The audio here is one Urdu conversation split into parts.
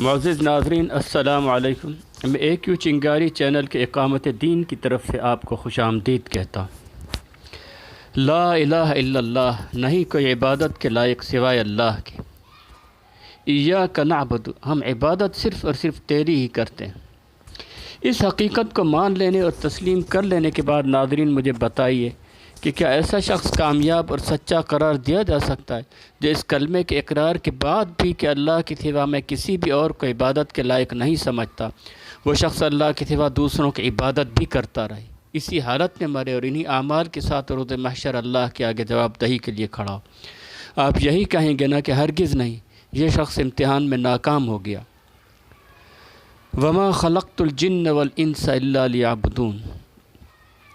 معزز ناظرین السلام علیکم۔ میں AQ چنگاری چینل کے اقامت دین کی طرف سے آپ کو خوش آمدید کہتا ہوں۔ لا الہ الا اللہ، نہیں کوئی عبادت کے لائق سوائے اللہ کے۔ ایاک نعبد، ہم عبادت صرف اور صرف تیری ہی کرتے ہیں۔ اس حقیقت کو مان لینے اور تسلیم کر لینے کے بعد ناظرین مجھے بتائیے کہ کیا ایسا شخص کامیاب اور سچا قرار دیا جا سکتا ہے جو اس کلمے کے اقرار کے بعد بھی کہ اللہ کے سوا میں کسی بھی اور کو عبادت کے لائق نہیں سمجھتا، وہ شخص اللہ کے سوا دوسروں کی عبادت بھی کرتا رہے، اسی حالت میں مرے اور انہی اعمال کے ساتھ روز محشر اللہ کے آگے جواب دہی کے لیے کھڑا ہو؟ آپ یہی کہیں گے نا کہ ہرگز نہیں، یہ شخص امتحان میں ناکام ہو گیا۔ وما خلقت الجن والانس الا لیعبدون،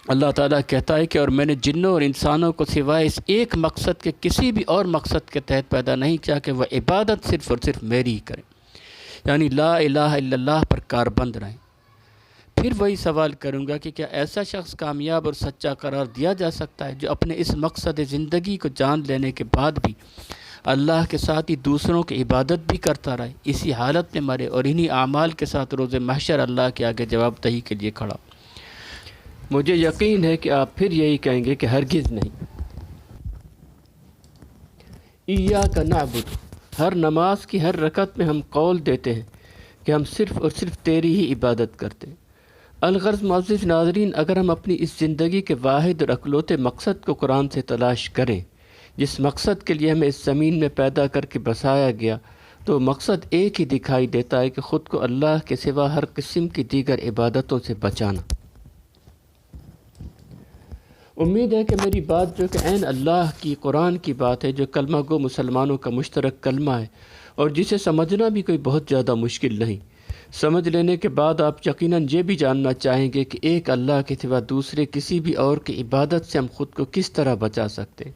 اللہ تعالیٰ کہتا ہے کہ اور میں نے جنوں اور انسانوں کو سوائے اس ایک مقصد کے کسی بھی اور مقصد کے تحت پیدا نہیں کیا کہ وہ عبادت صرف اور صرف میری ہی کریں، یعنی لا الہ الا اللہ پر کاربند رہیں۔ پھر وہی سوال کروں گا کہ کیا ایسا شخص کامیاب اور سچا قرار دیا جا سکتا ہے جو اپنے اس مقصد زندگی کو جان لینے کے بعد بھی اللہ کے ساتھ ہی دوسروں کی عبادت بھی کرتا رہے، اسی حالت میں مرے اور انہی اعمال کے ساتھ روز محشر اللہ کے آگے جواب دہی کے لیے کھڑا؟ مجھے یقین ہے کہ آپ پھر یہی کہیں گے کہ ہرگز نہیں۔ ایاک نعبد، ہر نماز کی ہر رکعت میں ہم قول دیتے ہیں کہ ہم صرف اور صرف تیری ہی عبادت کرتے ہیں۔ الغرض معزز ناظرین، اگر ہم اپنی اس زندگی کے واحد اور اکلوتے مقصد کو قرآن سے تلاش کریں، جس مقصد کے لیے ہمیں اس زمین میں پیدا کر کے بسایا گیا، تو مقصد ایک ہی دکھائی دیتا ہے کہ خود کو اللہ کے سوا ہر قسم کی دیگر عبادتوں سے بچانا۔ امید ہے کہ میری بات جو کہ عین اللہ کی قرآن کی بات ہے، جو کلمہ گو مسلمانوں کا مشترک کلمہ ہے اور جسے سمجھنا بھی کوئی بہت زیادہ مشکل نہیں، سمجھ لینے کے بعد آپ یقیناً یہ بھی جاننا چاہیں گے کہ ایک اللہ کے سوا دوسرے کسی بھی اور کی عبادت سے ہم خود کو کس طرح بچا سکتے ہیں۔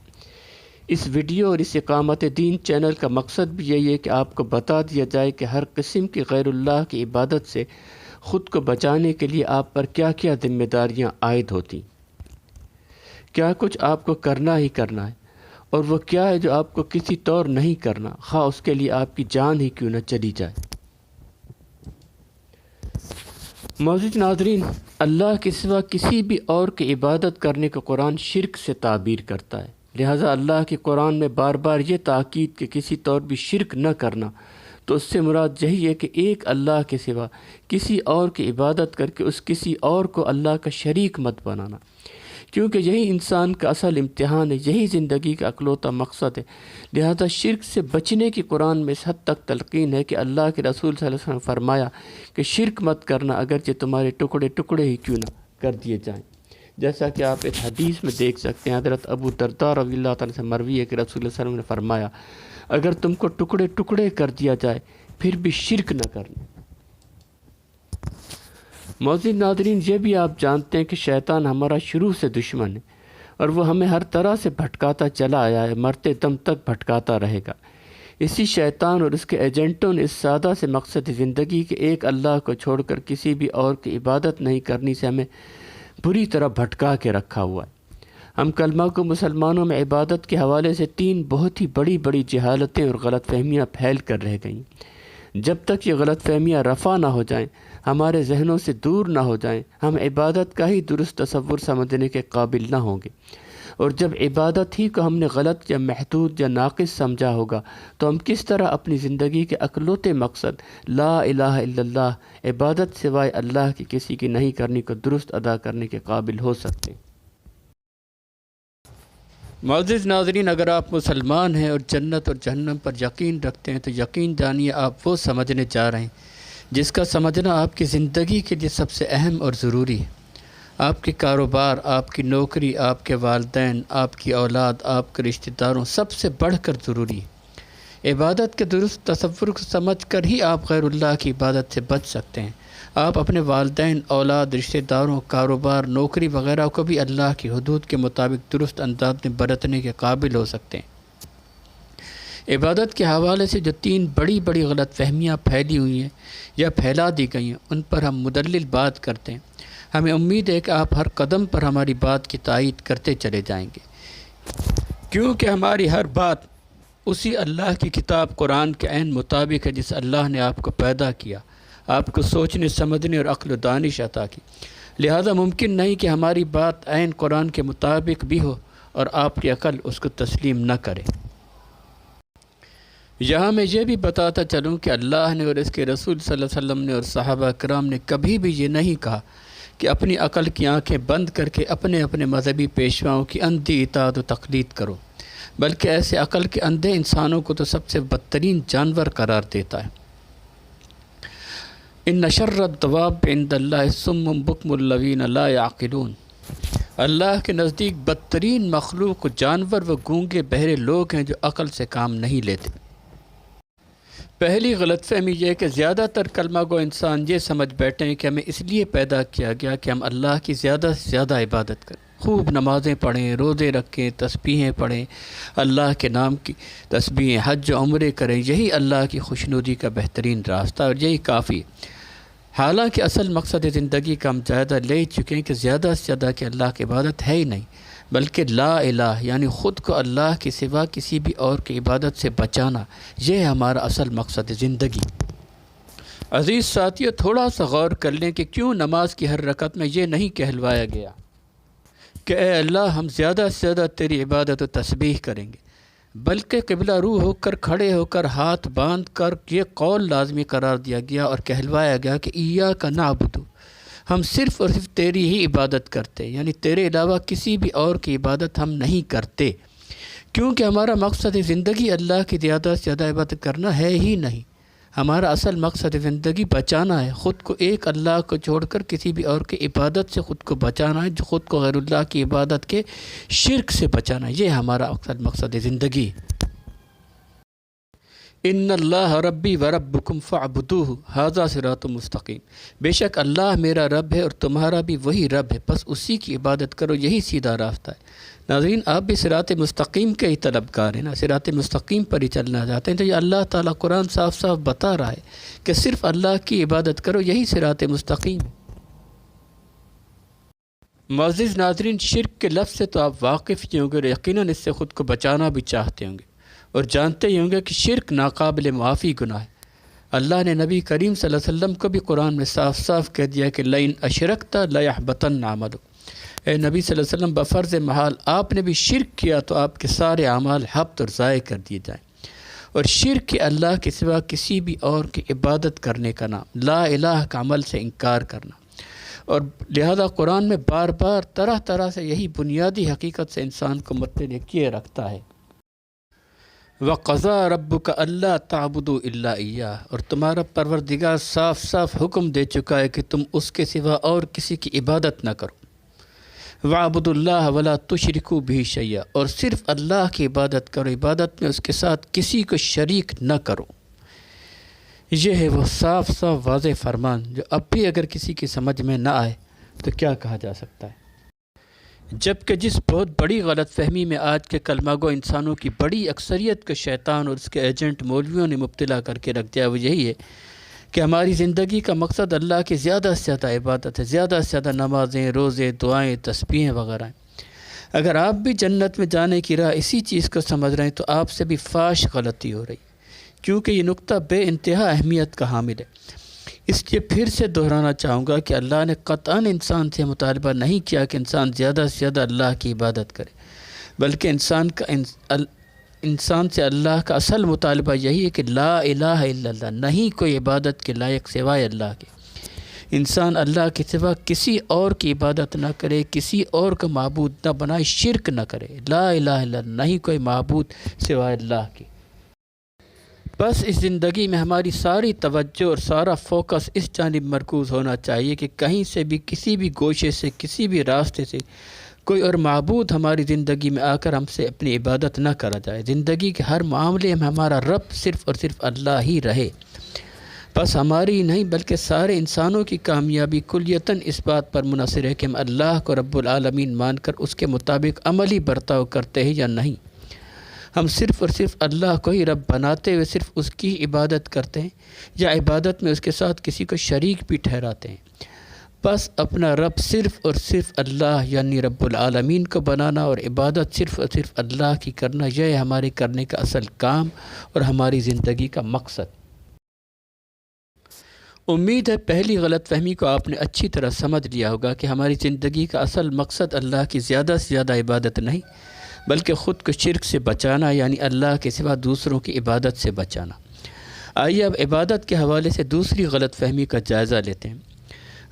اس ویڈیو اور اس اقامت دین چینل کا مقصد بھی یہی ہے کہ آپ کو بتا دیا جائے کہ ہر قسم کی غیر اللہ کی عبادت سے خود کو بچانے کے لیے آپ پر کیا کیا ذمہ داریاں عائد ہوتی، کیا کچھ آپ کو کرنا ہی کرنا ہے، اور وہ کیا ہے جو آپ کو کسی طور نہیں کرنا، خواہ اس کے لیے آپ کی جان ہی کیوں نہ چلی جائے۔ معزز ناظرین، اللہ کے سوا کسی بھی اور کی عبادت کرنے کو قرآن شرک سے تعبیر کرتا ہے، لہٰذا اللہ کے قرآن میں بار بار یہ تاکید کہ کسی طور بھی شرک نہ کرنا، تو اس سے مراد یہی ہے کہ ایک اللہ کے سوا کسی اور کی عبادت کر کے اس کسی اور کو اللہ کا شریک مت بنانا، کیونکہ یہی انسان کا اصل امتحان ہے، یہی زندگی کا اکلوتا مقصد ہے۔ لہذا شرک سے بچنے کی قرآن میں اس حد تک تلقین ہے کہ اللہ کے رسول صلی اللہ علیہ وسلم نے فرمایا کہ شرک مت کرنا اگرچہ تمہارے ٹکڑے ٹکڑے ہی کیوں نہ کر دیے جائیں، جیسا کہ آپ اس حدیث میں دیکھ سکتے ہیں۔ حضرت ابو درداء رضی اللہ تعالیٰ سے مروی ہے کہ رسول اللہ صلی اللہ علیہ وسلم نے فرمایا اگر تم کو ٹکڑے ٹکڑے کر دیا جائے پھر بھی شرک نہ کرنا۔ معزز ناظرین، یہ بھی آپ جانتے ہیں کہ شیطان ہمارا شروع سے دشمن ہے اور وہ ہمیں ہر طرح سے بھٹکاتا چلا آیا ہے، مرتے دم تک بھٹکاتا رہے گا۔ اسی شیطان اور اس کے ایجنٹوں نے اس سادہ سے مقصد زندگی کے ایک اللہ کو چھوڑ کر کسی بھی اور کی عبادت نہیں کرنی سے ہمیں بری طرح بھٹکا کے رکھا ہوا ہے۔ ہم کلمہ کو مسلمانوں میں عبادت کے حوالے سے 3 بہت ہی بڑی بڑی جہالتیں اور غلط فہمیاں پھیل کر رہ گئیں۔ جب تک یہ غلط فہمیاں رفع نہ ہو جائیں، ہمارے ذہنوں سے دور نہ ہو جائیں، ہم عبادت کا ہی درست تصور سمجھنے کے قابل نہ ہوں گے، اور جب عبادت ہی کو ہم نے غلط یا محدود یا ناقص سمجھا ہوگا تو ہم کس طرح اپنی زندگی کے اکلوتے مقصد لا الہ الا اللہ، عبادت سوائے اللہ کی کسی کی نہیں کرنے کو درست ادا کرنے کے قابل ہو سکتے ہیں۔ معزز ناظرین، اگر آپ مسلمان ہیں اور جنت اور جہنم پر یقین رکھتے ہیں تو یقین جانیے آپ وہ سمجھنے جا رہے ہیں جس کا سمجھنا آپ کی زندگی کے لیے سب سے اہم اور ضروری ہے۔ آپ کے کاروبار، آپ کی نوکری، آپ کے والدین، آپ کی اولاد، آپ کے رشتہ داروں، سب سے بڑھ کر ضروری ہے۔ عبادت کے درست تصور کو سمجھ کر ہی آپ غیر اللہ کی عبادت سے بچ سکتے ہیں۔ آپ اپنے والدین، اولاد، رشتہ داروں، کاروبار، نوکری وغیرہ کو بھی اللہ کی حدود کے مطابق درست انداز میں برتنے کے قابل ہو سکتے ہیں۔ عبادت کے حوالے سے جو 3 بڑی بڑی غلط فہمیاں پھیلی ہوئی ہیں یا پھیلا دی گئی ہیں، ان پر ہم مدلل بات کرتے ہیں۔ ہمیں امید ہے کہ آپ ہر قدم پر ہماری بات کی تائید کرتے چلے جائیں گے، کیونکہ ہماری ہر بات اسی اللہ کی کتاب قرآن کے عین مطابق ہے جس اللہ نے آپ کو پیدا کیا، آپ کو سوچنے سمجھنے اور عقل و دانش عطا کی۔ لہذا ممکن نہیں کہ ہماری بات عین قرآن کے مطابق بھی ہو اور آپ کی عقل اس کو تسلیم نہ کرے۔ یہاں میں یہ بھی بتاتا چلوں کہ اللہ نے اور اس کے رسول صلی اللہ علیہ وسلم نے اور صحابہ کرام نے کبھی بھی یہ نہیں کہا کہ اپنی عقل کی آنکھیں بند کر کے اپنے اپنے مذہبی پیشواؤں کی اندھی اطاعت و تقلید کرو، بلکہ ایسے عقل کے اندھے انسانوں کو تو سب سے بدترین جانور قرار دیتا ہے۔ ان شر الدواب عند اللہ الصم بکم الذین لا یعقلون، اللہ کے نزدیک بدترین مخلوق جانور وہ گونگے بہرے لوگ ہیں جو عقل سے کام نہیں لیتے۔ پہلی غلط فہمی یہ کہ زیادہ تر کلمہ گو انسان یہ سمجھ بیٹھے ہیں کہ ہمیں اس لیے پیدا کیا گیا کہ ہم اللہ کی زیادہ سے زیادہ عبادت کریں، خوب نمازیں پڑھیں، روزے رکھیں، تسبیحیں پڑھیں، اللہ کے نام کی تسبیحیں، حج و عمرے کریں، یہی اللہ کی خوشنودی کا بہترین راستہ اور یہی کافی ہے۔ حالانکہ اصل مقصد زندگی کا ہم جائزہ لے چکے ہیں کہ زیادہ سے زیادہ کہ اللہ کی عبادت ہے ہی نہیں، بلکہ لا الہ یعنی خود کو اللہ کے سوا کسی بھی اور کی عبادت سے بچانا، یہ ہے ہمارا اصل مقصد زندگی۔ عزیز ساتھیو، تھوڑا سا غور کر لیں کہ کیوں نماز کی ہر رکعت میں یہ نہیں کہلوایا گیا کہ اے اللہ ہم زیادہ سے زیادہ تیری عبادت و تسبیح کریں گے، بلکہ قبلہ رو ہو کر کھڑے ہو کر ہاتھ باندھ کر یہ قول لازمی قرار دیا گیا اور کہلوایا گیا کہ ایاک نعبد، ہم صرف اور صرف تیری ہی عبادت کرتے، یعنی تیرے علاوہ کسی بھی اور کی عبادت ہم نہیں کرتے، کیونکہ ہمارا مقصد زندگی اللہ کی زیادہ سے زیادہ عبادت کرنا ہے ہی نہیں۔ ہمارا اصل مقصد زندگی بچانا ہے، خود کو ایک اللہ کو چھوڑ کر کسی بھی اور کی عبادت سے خود کو بچانا ہے، جو خود کو غیر اللہ کی عبادت کے شرک سے بچانا ہے، یہ ہمارا اصل مقصد زندگی۔ ان اللہ ربی و ربکم فاعبدوہ ھذا صراط مستقیم، بے شک اللہ میرا رب ہے اور تمہارا بھی وہی رب ہے، بس اسی کی عبادت کرو، یہی سیدھا راستہ ہے۔ ناظرین، آپ بھی صراط مستقیم کے ہی طلبگار ہیں نا، صراط مستقیم پر ہی چلنا چاہتے ہیں، تو یہ اللہ تعالیٰ قرآن صاف صاف بتا رہا ہے کہ صرف اللہ کی عبادت کرو، یہی صراط مستقیم ہے۔ معزز ناظرین، شرک کے لفظ سے تو آپ واقف ہی ہوں گے اور یقیناً اس سے خود کو بچانا بھی چاہتے ہوں گے اور جانتے ہی ہوں گے کہ شرک ناقابل معافی گناہ ہے۔ اللہ نے نبی کریم صلی اللہ علیہ وسلم کو بھی قرآن میں صاف صاف کہہ دیا کہ لئن اشرکت لیحبطن عملک، اے نبی صلی اللہ علیہ وسلم بفرض محال آپ نے بھی شرک کیا تو آپ کے سارے اعمال حبط اور ضائع کر دیے جائیں۔ اور شرک کے اللہ کے سوا کسی بھی اور کی عبادت کرنے کا نام، لا الہ کا عمل سے انکار کرنا، اور لہذا قرآن میں بار بار طرح طرح سے یہی بنیادی حقیقت سے انسان کو مطلع کیے رکھتا ہے۔ وَقَضَىٰ رَبُّكَ أَلَّا تَعْبُدُوا إِلَّا إِيَّاهُ، اور تمہارا پروردگار صاف صاف حکم دے چکا ہے کہ تم اس کے سوا اور کسی کی عبادت نہ کرو۔ وَاعْبُدُوا اللَّهَ وَلَا تُشْرِكُوا بِهِ شَيْئًا، اور صرف اللہ کی عبادت کرو، عبادت میں اس کے ساتھ کسی کو شریک نہ کرو۔ یہ ہے وہ صاف صاف واضح فرمان جو اب بھی اگر کسی کی سمجھ میں نہ آئے تو کیا کہا جا سکتا ہے۔ جبکہ جس بہت بڑی غلط فہمی میں آج کے کلمہ گو انسانوں کی بڑی اکثریت کو شیطان اور اس کے ایجنٹ مولویوں نے مبتلا کر کے رکھ دیا، وہ یہی ہے کہ ہماری زندگی کا مقصد اللہ کی زیادہ سے زیادہ عبادت ہے، زیادہ سے زیادہ نمازیں، روزے، دعائیں، تسبیحیں وغیرہ ہیں۔ اگر آپ بھی جنت میں جانے کی راہ اسی چیز کو سمجھ رہے ہیں تو آپ سے بھی فاش غلطی ہو رہی، کیونکہ یہ نقطہ بے انتہا اہمیت کا حامل ہے۔ اس لیے پھر سے دہرانا چاہوں گا کہ اللہ نے قطعاً انسان سے مطالبہ نہیں کیا کہ انسان زیادہ سے زیادہ اللہ کی عبادت کرے، بلکہ انسان سے اللہ کا اصل مطالبہ یہی ہے کہ لا الہ الا اللہ، نہیں کوئی عبادت کے لائق سوائے اللہ کے۔ انسان اللہ کے سوا کسی اور کی عبادت نہ کرے، کسی اور کو معبود نہ بنائے، شرک نہ کرے، لا الہ الا اللہ، نہیں کوئی معبود سوائے اللہ کے۔ بس اس زندگی میں ہماری ساری توجہ اور سارا فوکس اس جانب مرکوز ہونا چاہیے کہ کہیں سے بھی، کسی بھی گوشے سے، کسی بھی راستے سے کوئی اور معبود ہماری زندگی میں آ کر ہم سے اپنی عبادت نہ کرا جائے۔ زندگی کے ہر معاملے میں ہمارا رب صرف اور صرف اللہ ہی رہے۔ بس ہماری ہی نہیں بلکہ سارے انسانوں کی کامیابی کلیتاً اس بات پر منحصر ہے کہ ہم اللہ کو رب العالمین مان کر اس کے مطابق عملی برتاؤ کرتے ہیں یا نہیں۔ ہم صرف اور صرف اللہ کو ہی رب بناتے ہوئے صرف اس کی عبادت کرتے ہیں، یا عبادت میں اس کے ساتھ کسی کو شریک بھی ٹھہراتے ہیں۔ بس اپنا رب صرف اور صرف اللہ یعنی رب العالمین کو بنانا اور عبادت صرف اور صرف اللہ کی کرنا، یہ ہے ہمارے کرنے کا اصل کام اور ہماری زندگی کا مقصد۔ امید ہے پہلی غلط فہمی کو آپ نے اچھی طرح سمجھ لیا ہوگا کہ ہماری زندگی کا اصل مقصد اللہ کی زیادہ سے زیادہ عبادت نہیں، بلکہ خود کو شرک سے بچانا، یعنی اللہ کے سوا دوسروں کی عبادت سے بچانا۔ آئیے اب عبادت کے حوالے سے دوسری غلط فہمی کا جائزہ لیتے ہیں۔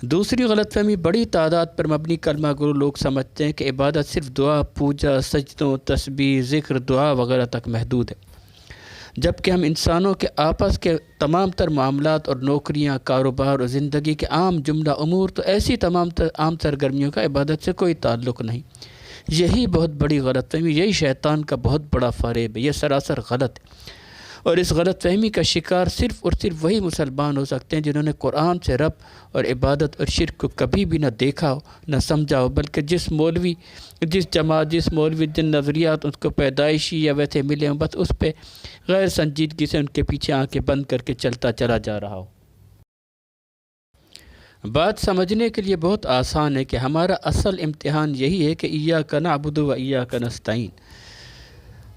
دوسری غلط فہمی، بڑی تعداد پر مبنی کلمہ گرو لوگ سمجھتے ہیں کہ عبادت صرف دعا، پوجا، سجدوں، تسبیح، ذکر، دعا وغیرہ تک محدود ہے، جبکہ ہم انسانوں کے آپس کے تمام تر معاملات اور نوکریاں، کاروبار اور زندگی کے عام جملہ امور تو ایسی تمام تر عام سرگرمیوں کا عبادت سے کوئی تعلق نہیں۔ یہی بہت بڑی غلط فہمی، یہی شیطان کا بہت بڑا فریب ہے، یہ سراسر غلط ہے۔ اور اس غلط فہمی کا شکار صرف اور صرف وہی مسلمان ہو سکتے ہیں جنہوں نے قرآن سے رب اور عبادت اور شرک کو کبھی بھی نہ دیکھا ہو، نہ سمجھا ہو، بلکہ جس مولوی، جس جماعت، جس مولوی جن نظریات اس کو پیدائشی یا ویسے ملے ہوں، بس اس پہ غیر سنجیدگی سے ان کے پیچھے آنکھیں بند کر کے چلتا چلا جا رہا ہو۔ بات سمجھنے کے لیے بہت آسان ہے کہ ہمارا اصل امتحان یہی ہے کہ ایاک نعبد و ایاک نستعین،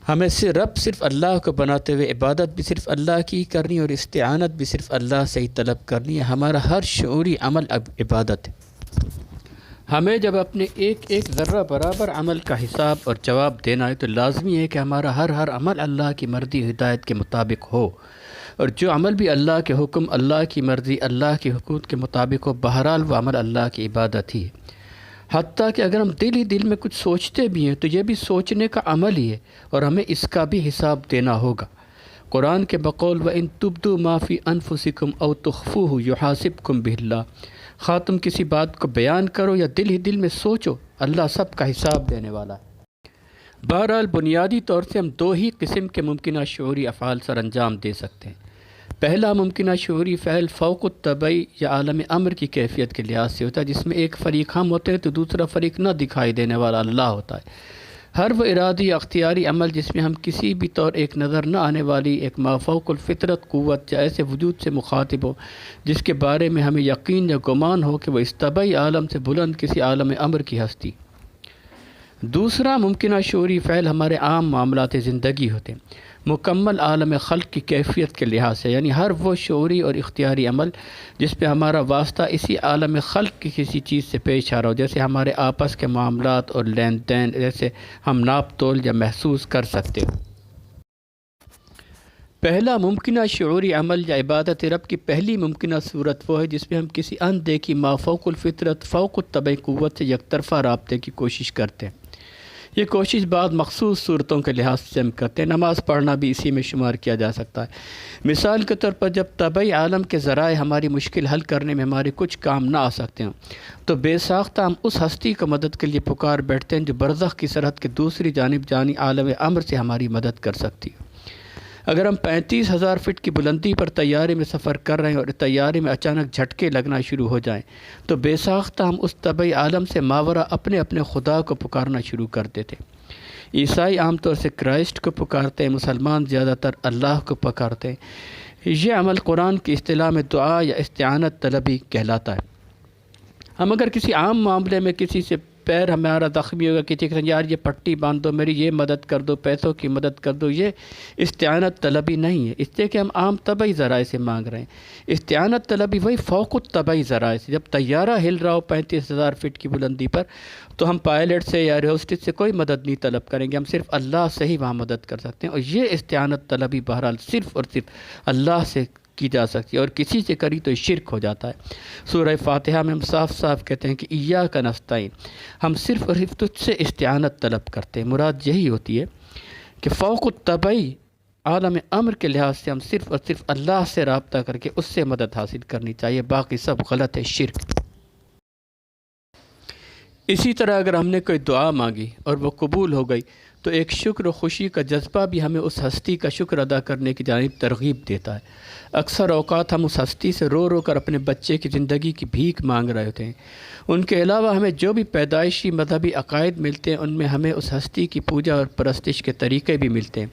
ہمیں صرف اللہ کو بناتے ہوئے عبادت بھی صرف اللہ کی کرنی اور استعانت بھی صرف اللہ سے ہی طلب کرنی ہے۔ ہمارا ہر شعوری عمل اب عبادت ہے۔ ہمیں جب اپنے ایک ایک ذرہ برابر عمل کا حساب اور جواب دینا ہے تو لازمی ہے کہ ہمارا ہر عمل اللہ کی مرضی ہدایت کے مطابق ہو، اور جو عمل بھی اللہ کے حکم، اللہ کی مرضی، اللہ کے حقوق کے مطابق ہو، بہرحال وہ عمل اللہ کی عبادت ہی ہے۔ حتیٰ کہ اگر ہم دل میں کچھ سوچتے بھی ہیں تو یہ بھی سوچنے کا عمل ہی ہے، اور ہمیں اس کا بھی حساب دینا ہوگا۔ قرآن کے بقول وَإِن تُبْدُوا مَا فِي أَنفُسِكُمْ أَوْ تُخْفُوهُ يُحَاسِبْكُمْ بِهِ اللَّهُ، خواہ تم کسی بات کو بیان کرو یا دل میں سوچو، اللہ سب کا حساب دینے والا ہے۔ بہرحال بنیادی طور سے ہم دو ہی قسم کے ممکنہ شعوری افعال سر انجام دے سکتے ہیں۔ پہلا ممکنہ شعوری فعل فوق الطبعی یا عالم امر کی کیفیت کے لحاظ سے ہوتا ہے، جس میں ایک فریق ہم ہوتے ہیں تو دوسرا فریق نہ دکھائی دینے والا اللہ ہوتا ہے۔ ہر وہ ارادی یا اختیاری عمل جس میں ہم کسی بھی طور ایک نظر نہ آنے والی ایک مافوق الفطرت قوت یا ایسے وجود سے مخاطب ہو جس کے بارے میں ہمیں یقین یا گمان ہو کہ وہ اس طبعی عالم سے بلند کسی عالم امر کی ہستی۔ دوسرا ممکنہ شعوری فعل ہمارے عام معاملات زندگی ہوتے ہیں، مکمل عالم خلق کی کیفیت کے لحاظ سے، یعنی ہر وہ شعوری اور اختیاری عمل جس پہ ہمارا واسطہ اسی عالم خلق کی کسی چیز سے پیش آ رہا ہو، جیسے ہمارے آپس کے معاملات اور لین دین، جیسے ہم ناپ تول یا محسوس کر سکتے ہو۔ پہلا ممکنہ شعوری عمل یا عبادت رب کی پہلی ممکنہ صورت وہ ہے جس میں ہم کسی اندیکھی مافوق الفطرت فوق الطبعی قوت سے یک طرفہ رابطے کی کوشش کرتے ہیں۔ یہ کوشش بعض مخصوص صورتوں کے لحاظ سے ہم کرتے ہیں، نماز پڑھنا بھی اسی میں شمار کیا جا سکتا ہے۔ مثال کے طور پر جب طبعی عالم کے ذرائع ہماری مشکل حل کرنے میں ہمارے کچھ کام نہ آ سکتے ہیں تو بے ساختہ ہم اس ہستی کو مدد کے لیے پکار بیٹھتے ہیں جو برزخ کی سرحد کے دوسری جانب جانی عالم امر سے ہماری مدد کر سکتی ہے۔ اگر ہم 35,000 فٹ کی بلندی پر طیارے میں سفر کر رہے ہیں اور طیارے میں اچانک جھٹکے لگنا شروع ہو جائیں تو بے ساختہ ہم اس طبعی عالم سے ماورا اپنے خدا کو پکارنا شروع کر دیتے۔ عیسائی عام طور سے کرائسٹ کو پکارتے ہیں، مسلمان زیادہ تر اللہ کو پکارتے ہیں۔ یہ عمل قرآن کی اصطلاح میں دعا یا استعانت طلبی کہلاتا ہے۔ ہم اگر کسی عام معاملے میں کسی سے پیر ہمارا زخمی ہوگا، کسی کے یار یہ پٹی باندھ دو، میری یہ مدد کر دو، پیسوں کی مدد کر دو، یہ استعانت طلبی نہیں ہے، اس لیے کہ ہم عام طبعی ذرائع سے مانگ رہے ہیں۔ استعانت طلبی وہی فوق الطبعی ذرائع سے، جب طیارہ ہل رہا ہو 35,000 فٹ کی بلندی پر تو ہم پائلٹ سے یا ہوسٹس سے کوئی مدد نہیں طلب کریں گے، ہم صرف اللہ سے ہی وہاں مدد کر سکتے ہیں، اور یہ استعانت طلبی بہرحال صرف اور صرف اللہ سے کی جا سکتی ہے، اور کسی سے کری تو شرک ہو جاتا ہے۔ سورہ فاتحہ میں ہم صاف صاف کہتے ہیں کہ ایاک نستعین، ہم صرف اور صرف تجھ سے استعانت طلب کرتے ہیں۔ مراد یہی ہوتی ہے کہ فوق الطبعی عالم امر کے لحاظ سے ہم صرف اور صرف اللہ سے رابطہ کر کے اس سے مدد حاصل کرنی چاہیے، باقی سب غلط ہے، شرک۔ اسی طرح اگر ہم نے کوئی دعا مانگی اور وہ قبول ہو گئی تو ایک شکر و خوشی کا جذبہ بھی ہمیں اس ہستی کا شکر ادا کرنے کی جانب ترغیب دیتا ہے۔ اکثر اوقات ہم اس ہستی سے رو کر اپنے بچے کی زندگی کی بھیک مانگ رہے ہوتے ہیں۔ ان کے علاوہ ہمیں جو بھی پیدائشی مذہبی عقائد ملتے ہیں ان میں ہمیں اس ہستی کی پوجا اور پرستش کے طریقے بھی ملتے ہیں۔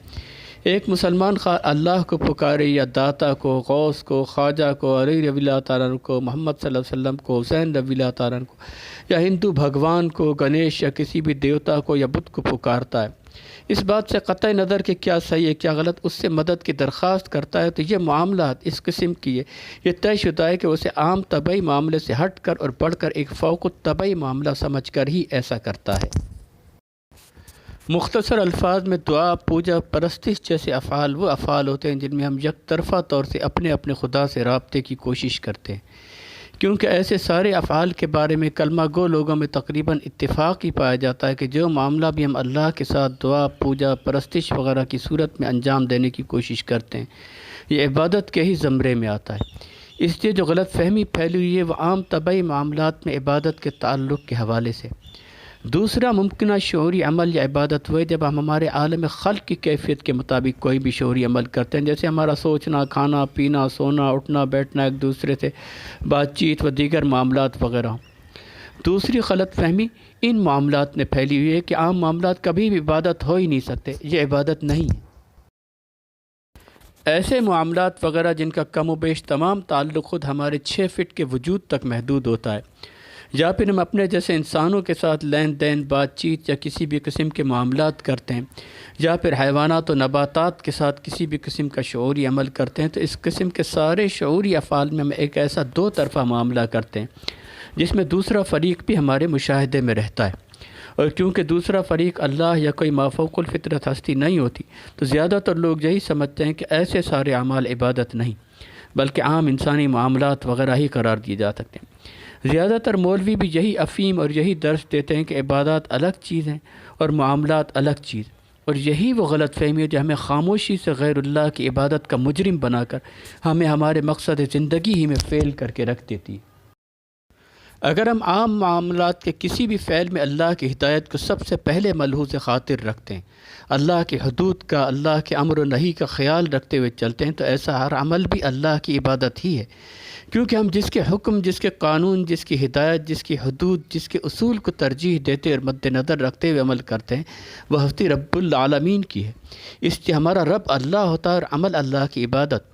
ایک مسلمان اللہ کو پکارے یا داتا کو، غوث کو، خواجہ کو، علی رضی اللہ تعالیٰ عنہ کو، محمد صلی اللہ علیہ وسلم کو، حسین رضی اللہ تعالیٰ عنہ کو، یا ہندو بھگوان کو، گنیش یا کسی بھی دیوتا کو یا بت کو پکارتا ہے، اس بات سے قطع نظر کہ کیا صحیح ہے کیا غلط، اس سے مدد کی درخواست کرتا ہے، تو یہ معاملات اس قسم کی ہے، یہ طے شدہ ہے کہ اسے عام طبعی معاملے سے ہٹ کر اور بڑھ کر ایک فوق الطبعی معاملہ سمجھ کر ہی ایسا کرتا ہے۔ مختصر الفاظ میں دعا، پوجا، پرستش جیسے افعال وہ افعال ہوتے ہیں جن میں ہم یک طرفہ طور سے اپنے خدا سے رابطے کی کوشش کرتے ہیں، کیونکہ ایسے سارے افعال کے بارے میں کلمہ گو لوگوں میں تقریباً اتفاق ہی پایا جاتا ہے کہ جو معاملہ بھی ہم اللہ کے ساتھ دعا، پوجا، پرستش وغیرہ کی صورت میں انجام دینے کی کوشش کرتے ہیں، یہ عبادت کے ہی زمرے میں آتا ہے۔ اس لیے جو غلط فہمی پھیلی ہوئی ہے وہ عام طبعی معاملات میں عبادت کے تعلق کے حوالے سے۔ دوسرا ممکنہ شعوری عمل یا عبادت وہ ہے جب ہم ہمارے عالم خلق کی کیفیت کے مطابق کوئی بھی شعوری عمل کرتے ہیں، جیسے ہمارا سوچنا، کھانا پینا، سونا، اٹھنا بیٹھنا، ایک دوسرے سے بات چیت و دیگر معاملات وغیرہ۔ دوسری غلط فہمی ان معاملات میں پھیلی ہوئی ہے کہ عام معاملات کبھی بھی عبادت ہو ہی نہیں سکتے، یہ عبادت نہیں ہے۔ ایسے معاملات وغیرہ جن کا کم و بیش تمام تعلق خود ہمارے 6 فٹ کے وجود تک محدود ہوتا ہے، یا پھر ہم اپنے جیسے انسانوں کے ساتھ لین دین، بات چیت یا کسی بھی قسم کے معاملات کرتے ہیں، یا پھر حیوانات و نباتات کے ساتھ کسی بھی قسم کا شعوری عمل کرتے ہیں، تو اس قسم کے سارے شعوری افعال میں ہم ایک ایسا دو طرفہ معاملہ کرتے ہیں جس میں دوسرا فریق بھی ہمارے مشاہدے میں رہتا ہے، اور کیونکہ دوسرا فریق اللہ یا کوئی مافوق الفطرت ہستی نہیں ہوتی، تو زیادہ تر لوگ یہی سمجھتے ہیں کہ ایسے سارے اعمال عبادت نہیں بلکہ عام انسانی معاملات وغیرہ ہی قرار دیے جا سکتے ہیں۔ زیادہ تر مولوی بھی یہی افہیم اور یہی درس دیتے ہیں کہ عبادات الگ چیز ہیں اور معاملات الگ چیز، اور یہی وہ غلط فہمی ہے جو ہمیں خاموشی سے غیر اللہ کی عبادت کا مجرم بنا کر ہمیں ہمارے مقصد زندگی ہی میں فیل کر کے رکھ دیتی ہے۔ اگر ہم عام معاملات کے کسی بھی فعل میں اللہ کی ہدایت کو سب سے پہلے ملحوظ خاطر رکھتے ہیں، اللہ کے حدود کا، اللہ کے امر و نہی کا خیال رکھتے ہوئے چلتے ہیں، تو ایسا ہر عمل بھی اللہ کی عبادت ہی ہے، کیونکہ ہم جس کے حکم، جس کے قانون، جس کی ہدایت، جس کی حدود، جس کے اصول کو ترجیح دیتے اور مد نظر رکھتے ہوئے عمل کرتے ہیں وہ ہستی رب العالمین کی ہے، اس لیے ہمارا رب اللہ ہوتا ہے اور عمل اللہ کی عبادت۔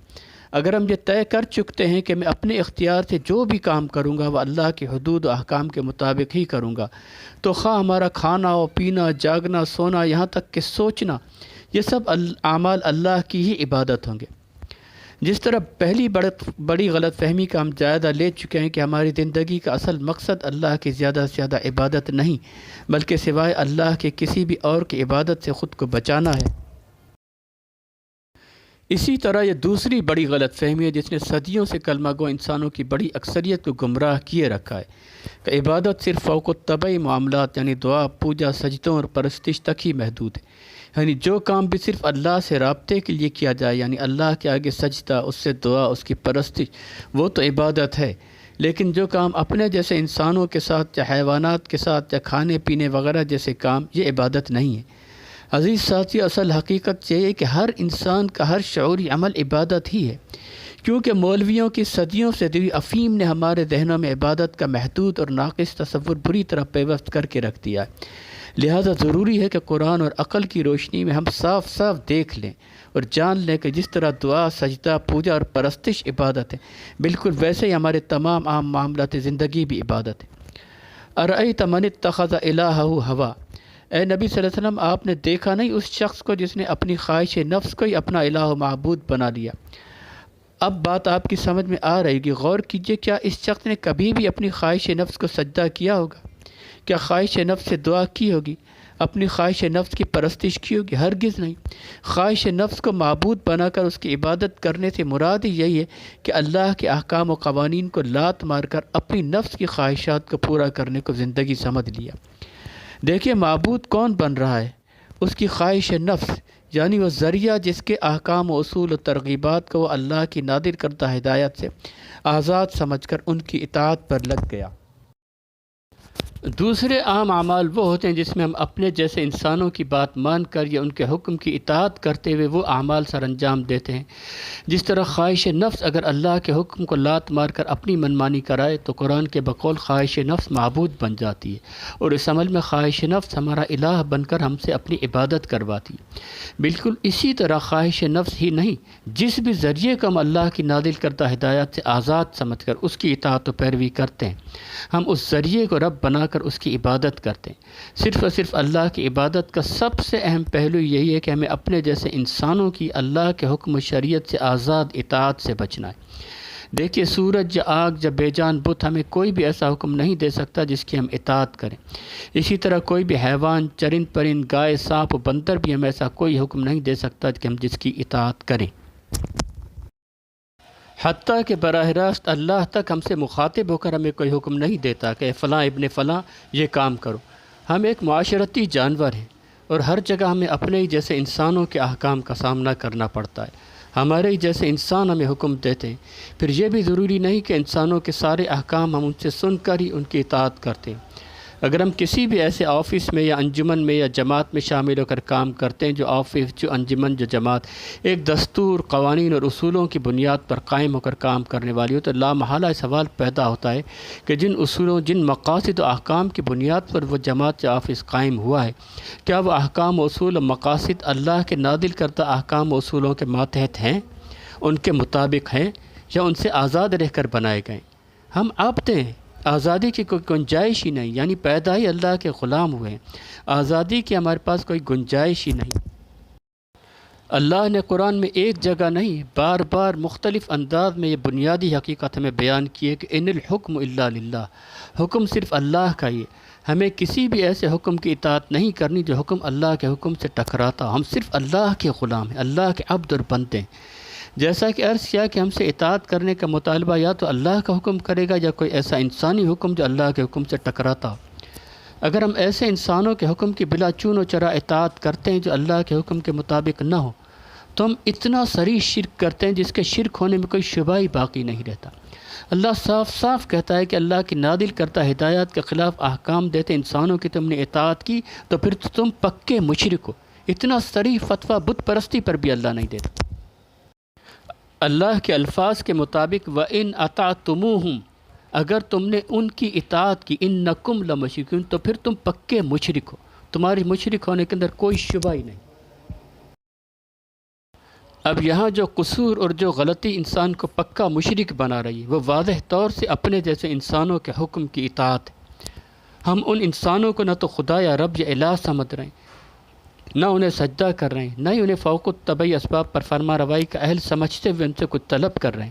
اگر ہم یہ طے کر چکتے ہیں کہ میں اپنے اختیار سے جو بھی کام کروں گا وہ اللہ کے حدود و احکام کے مطابق ہی کروں گا، تو خواہ ہمارا کھانا و پینا، جاگنا، سونا، یہاں تک کہ سوچنا، یہ سب اعمال اللہ کی ہی عبادت ہوں گے۔ جس طرح پہلی بڑی غلط فہمی کا ہم جائزہ لے چکے ہیں کہ ہماری زندگی کا اصل مقصد اللہ کی زیادہ سے زیادہ عبادت نہیں بلکہ سوائے اللہ کے کسی بھی اور کی عبادت سے خود کو بچانا ہے، اسی طرح یہ دوسری بڑی غلط فہمی ہے جس نے صدیوں سے کلمہ گو انسانوں کی بڑی اکثریت کو گمراہ کیے رکھا ہے کہ عبادت صرف فوق الطبعی معاملات یعنی دعا، پوجا، سجدوں اور پرستش تک ہی محدود ہے، یعنی جو کام بھی صرف اللہ سے رابطے کے لیے کیا جائے، یعنی اللہ کے آگے سجدہ، اس سے دعا، اس کی پرستش، وہ تو عبادت ہے، لیکن جو کام اپنے جیسے انسانوں کے ساتھ یا حیوانات کے ساتھ یا کھانے پینے وغیرہ جیسے کام، یہ عبادت نہیں ہے۔ عزیز ساتھی، اصل حقیقت یہ ہے کہ ہر انسان کا ہر شعوری عمل عبادت ہی ہے، کیونکہ مولویوں کی صدیوں سے دی افہیم نے ہمارے ذہنوں میں عبادت کا محدود اور ناقص تصور بری طرح پیوست کر کے رکھ دیا ہے۔ لہذا ضروری ہے کہ قرآن اور عقل کی روشنی میں ہم صاف صاف دیکھ لیں اور جان لیں کہ جس طرح دعا، سجدہ، پوجا اور پرستش عبادت ہے، بالکل ویسے ہی ہمارے تمام عام معاملات زندگی بھی عبادت ہے۔ ارأیت من اتخذ الہہ ہوا، اے نبی صلی اللہ علیہ وسلم، آپ نے دیکھا نہیں اس شخص کو جس نے اپنی خواہش نفس کو ہی اپنا الہ و معبود بنا لیا؟ اب بات آپ کی سمجھ میں آ رہی کہ غور کیجئے، کیا اس شخص نے کبھی بھی اپنی خواہش نفس کو سجدہ کیا ہوگا؟ کیا خواہش نفس سے دعا کی ہوگی؟ اپنی خواہش نفس کی پرستش کی ہوگی؟ ہرگز نہیں۔ خواہش نفس کو معبود بنا کر اس کی عبادت کرنے سے مراد ہی یہی ہے کہ اللہ کے احکام و قوانین کو لات مار کر اپنی نفس کی خواہشات کو پورا کرنے کو زندگی سمجھ لیا۔ دیکھیے، معبود کون بن رہا ہے؟ اس کی خواہش نفس، یعنی وہ ذریعہ جس کے احکام و اصول و ترغیبات کو وہ اللہ کی نادر کردہ ہدایت سے آزاد سمجھ کر ان کی اطاعت پر لگ گیا۔ دوسرے عام اعمال وہ ہوتے ہیں جس میں ہم اپنے جیسے انسانوں کی بات مان کر یا ان کے حکم کی اطاعت کرتے ہوئے وہ اعمال سر انجام دیتے ہیں۔ جس طرح خواہش نفس اگر اللہ کے حکم کو لات مار کر اپنی منمانی کرائے تو قرآن کے بقول خواہش نفس معبود بن جاتی ہے، اور اس عمل میں خواہش نفس ہمارا الہ بن کر ہم سے اپنی عبادت کرواتی ہے۔ بالکل اسی طرح خواہش نفس ہی نہیں، جس بھی ذریعے کو ہم اللہ کی نازل کردہ ہدایات سے آزاد سمجھ کر اس کی اطاعت و پیروی کرتے ہیں، ہم اس ذریعے کو رب بنا کر اس کی عبادت کرتے ہیں۔ صرف اور صرف اللہ کی عبادت کا سب سے اہم پہلو یہی ہے کہ ہمیں اپنے جیسے انسانوں کی اللہ کے حکم و شریعت سے آزاد اطاعت سے بچنا ہے۔ دیکھیے سورج یا آگ یا بے جان بت ہمیں کوئی بھی ایسا حکم نہیں دے سکتا جس کی ہم اطاعت کریں۔ اسی طرح کوئی بھی حیوان، چرند پرند، گائے، سانپ و بندر بھی ہمیں ایسا کوئی حکم نہیں دے سکتا کہ ہم جس کی اطاعت کریں۔ حتیٰ کہ براہ راست اللہ تک ہم سے مخاطب ہو کر ہمیں کوئی حکم نہیں دیتا کہ فلاں ابن فلاں یہ کام کرو۔ ہم ایک معاشرتی جانور ہیں اور ہر جگہ ہمیں اپنے ہی جیسے انسانوں کے احکام کا سامنا کرنا پڑتا ہے۔ ہمارے ہی جیسے انسان ہمیں حکم دیتے ہیں، پھر یہ بھی ضروری نہیں کہ انسانوں کے سارے احکام ہم ان سے سن کر ہی ان کی اطاعت کرتے ہیں۔ اگر ہم کسی بھی ایسے آفس میں یا انجمن میں یا جماعت میں شامل ہو کر کام کرتے ہیں، جو آفس، جو انجمن، جو جماعت ایک دستور، قوانین اور اصولوں کی بنیاد پر قائم ہو کر کام کرنے والی ہو، تو لامحالہ سوال پیدا ہوتا ہے کہ جن اصولوں، جن مقاصد و احکام کی بنیاد پر وہ جماعت یا آفس قائم ہوا ہے، کیا وہ احکام و اصول و مقاصد اللہ کے نازل کردہ احکام و اصولوں کے ماتحت ہیں، ان کے مطابق ہیں، یا ان سے آزاد رہ کر بنائے گئے؟ ہم عبد ہیں، آزادی کی کوئی گنجائش ہی نہیں، یعنی پیدا ہی اللہ کے غلام ہوئے ہیں، آزادی کی ہمارے پاس کوئی گنجائش ہی نہیں۔ اللہ نے قرآن میں ایک جگہ نہیں، بار بار مختلف انداز میں یہ بنیادی حقیقت ہمیں بیان کی ہے کہ ان الحکم الا للہ، حکم صرف اللہ کا ہی ہے۔ ہمیں کسی بھی ایسے حکم کی اطاعت نہیں کرنی جو حکم اللہ کے حکم سے ٹکراتا ہو۔ ہم صرف اللہ کے غلام ہیں، اللہ کے عبد اور بندے ہیں۔ جیسا کہ عرض کیا کہ ہم سے اطاعت کرنے کا مطالبہ یا تو اللہ کا حکم کرے گا یا کوئی ایسا انسانی حکم جو اللہ کے حکم سے ٹکراتا ہو۔ اگر ہم ایسے انسانوں کے حکم کی بلا چون و چرا اطاعت کرتے ہیں جو اللہ کے حکم کے مطابق نہ ہو، تو ہم اتنا صریح شرک کرتے ہیں جس کے شرک ہونے میں کوئی شبہ ہی باقی نہیں رہتا۔ اللہ صاف صاف کہتا ہے کہ اللہ کی نازل کردہ ہدایات کے خلاف احکام دیتے انسانوں کی تم نے اطاعت کی تو پھر تم پکے مشرک ہو۔ اتنا صریح فتویٰ بت پرستی پر بھی اللہ نہیں دیتا۔ اللہ کے الفاظ کے مطابق وَإِنْ أَطَعْتُمُوهُمْ، اگر تم نے ان کی اطاعت کی، إِنَّكُمْ لَمُشْرِكُونَ، تو پھر تم پکے مشرک ہو، تمہاری مشرک ہونے کے اندر کوئی شبہ ہی نہیں۔ اب یہاں جو قصور اور جو غلطی انسان کو پکا مشرک بنا رہی ہے وہ واضح طور سے اپنے جیسے انسانوں کے حکم کی اطاعت ہے۔ ہم ان انسانوں کو نہ تو خدا یا رب یا الہ سمجھ رہے ہیں، نہ انہیں سجدہ کر رہے ہیں، نہ ہی انہیں فوق الطبعی اسباب پر فرما روائی کا اہل سمجھتے ہوئے ان سے کچھ طلب کر رہے ہیں،